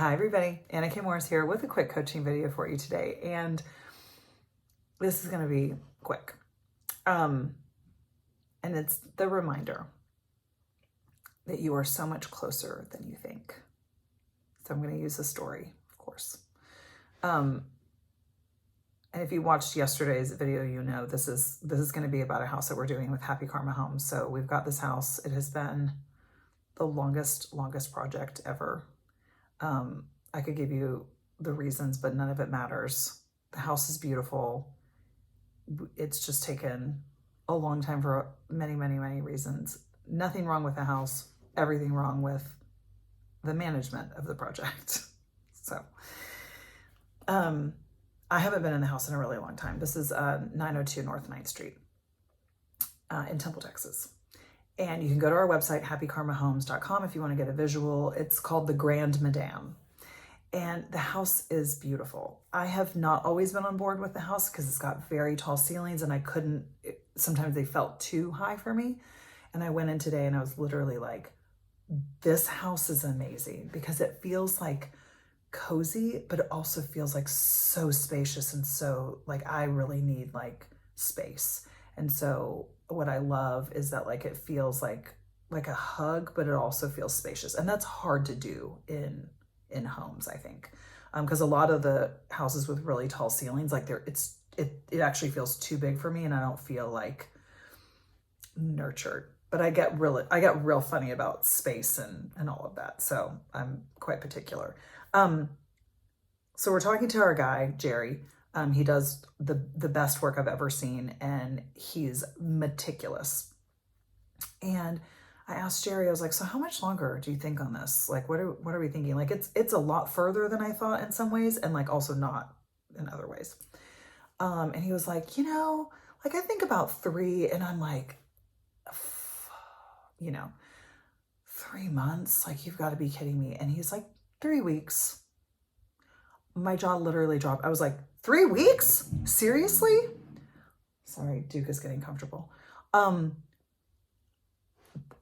Hi everybody, Anna K. Morris here with a quick coaching video for you today, and this is going to be quick. And it's the reminder that you are so much closer than you think. So I'm going to use a story, of course. And if you watched yesterday's video, you know this is going to be about a house that we're doing with Happy Karma Homes. So we've got this house. It has been the longest project ever. I could give you the reasons, but none of it matters. The house is beautiful. It's just taken a long time for many reasons. Nothing wrong with the house, everything wrong with the management of the project. So, I haven't been in the house in a really long time. This is 902 North 9th Street in Temple, Texas. And you can go to our website, happykarmahomes.com, if you want to get a visual. It's called the Grand Madame. And the house is beautiful. I have not always been on board with the house because it's got very tall ceilings and sometimes they felt too high for me. And I went in today and I was literally like, this house is amazing because it feels like cozy, but it also feels like so spacious and so like I really need like space. And so what I love is that like it feels like a hug, but it also feels spacious. And that's hard to do in homes, I think. Because a lot of the houses with really tall ceilings, like it actually feels too big for me and I don't feel like nurtured. But I get real funny about space and all of that. So I'm quite particular. So we're talking to our guy, Jerry. He does the best work I've ever seen, and he's meticulous. And I asked Jerry, I was like, so how much longer do you think on this? Like, what are we thinking? Like, it's a lot further than I thought in some ways, and like also not in other ways. And he was like, like I think about 3, and I'm like, 3 months? Like, you've got to be kidding me. And he's like, 3 weeks. My jaw literally dropped. I was like, 3 weeks? Seriously? Sorry, Duke is getting comfortable.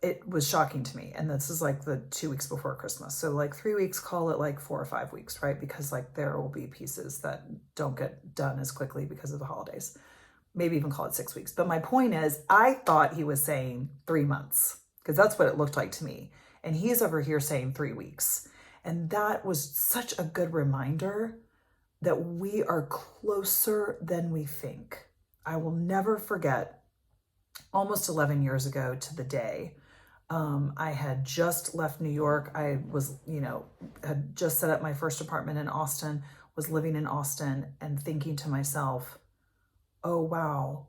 It was shocking to me. And this is like the 2 weeks before Christmas. So like 3 weeks, call it like 4 or 5 weeks, right? Because like there will be pieces that don't get done as quickly because of the holidays. Maybe even call it 6 weeks. But my point is, I thought he was saying 3 months because that's what it looked like to me. And he's over here saying 3 weeks. And that was such a good reminder that we are closer than we think. I will never forget almost 11 years ago to the day. I had just left New York. I was, had just set up my first apartment in Austin, was living in Austin and thinking to myself, oh, wow,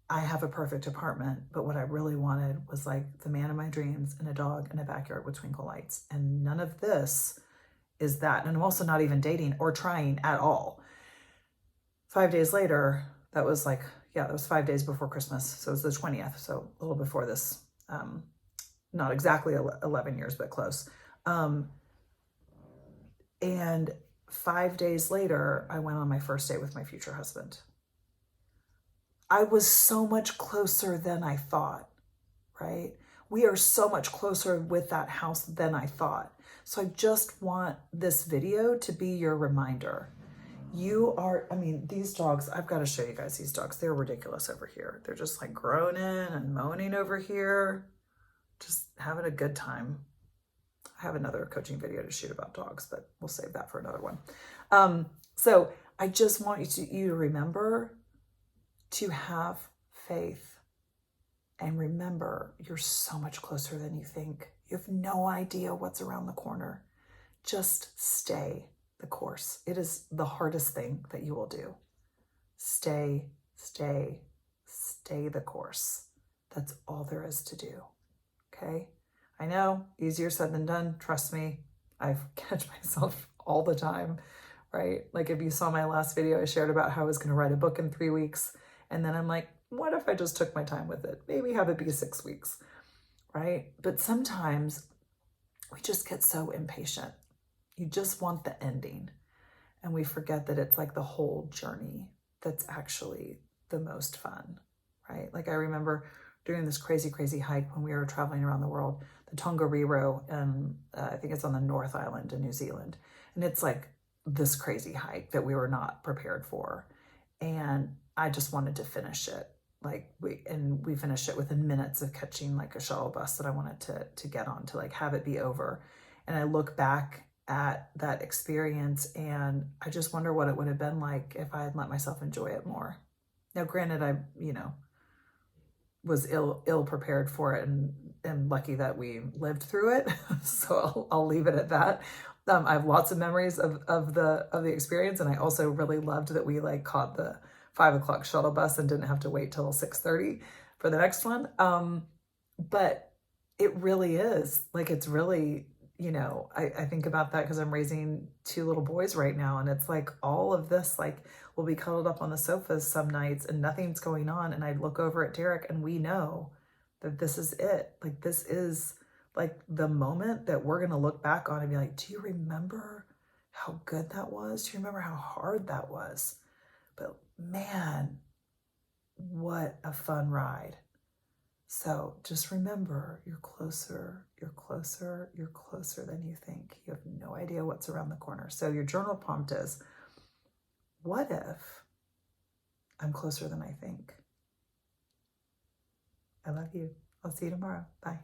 I have a perfect apartment. But what I really wanted was like the man of my dreams and a dog and a backyard with twinkle lights. And none of this is that. And I'm also not even dating or trying at all. 5 days later, that was 5 days before Christmas. So it was the 20th. So a little before this, not exactly 11 years, but close. And 5 days later, I went on my first date with my future husband. I was so much closer than I thought, right? We are so much closer with that house than I thought. So I just want this video to be your reminder. These dogs, I've got to show you guys these dogs. They're ridiculous over here. They're just like groaning and moaning over here, just having a good time. I have another coaching video to shoot about dogs, but we'll save that for another one. So I just want you to remember to have faith and remember you're so much closer than you think. You have no idea what's around the corner. Just stay the course. It is the hardest thing that you will do. Stay the course. That's all there is to do. Okay? I know, easier said than done. Trust me, I catch myself all the time, right? Like if you saw my last video, I shared about how I was going to write a book in 3 weeks. And then I'm like, what if I just took my time with it? Maybe have it be 6 weeks, right? But sometimes we just get so impatient. You just want the ending. And we forget that it's like the whole journey that's actually the most fun, right? Like I remember doing this crazy, crazy hike when we were traveling around the world, the Tongariro, and I think it's on the North Island in New Zealand. And it's like this crazy hike that we were not prepared for. And I just wanted to finish it. Like we finished it within minutes of catching like a shuttle bus that I wanted to get on, to like have it be over. And I look back at that experience and I just wonder what it would have been like if I had let myself enjoy it more. Now, granted, I, was ill prepared for it, and am lucky that we lived through it. So I'll leave it at that. I have lots of memories of the experience, and I also really loved that we like caught the 5 o'clock shuttle bus and didn't have to wait till 6:30 for the next one. But it really is like, it's really, I think about that because I'm raising 2 little boys right now, and it's like all of this, like we'll be cuddled up on the sofas some nights and nothing's going on, and I look over at Derek and we know that this is it. Like this is like the moment that we're gonna look back on and be like, do you remember how good that was? Do you remember how hard that was? But man, what a fun ride. So just remember, you're closer, you're closer, you're closer than you think. You have no idea what's around the corner. So your journal prompt is, what if I'm closer than I think? I love you. I'll see you tomorrow. Bye.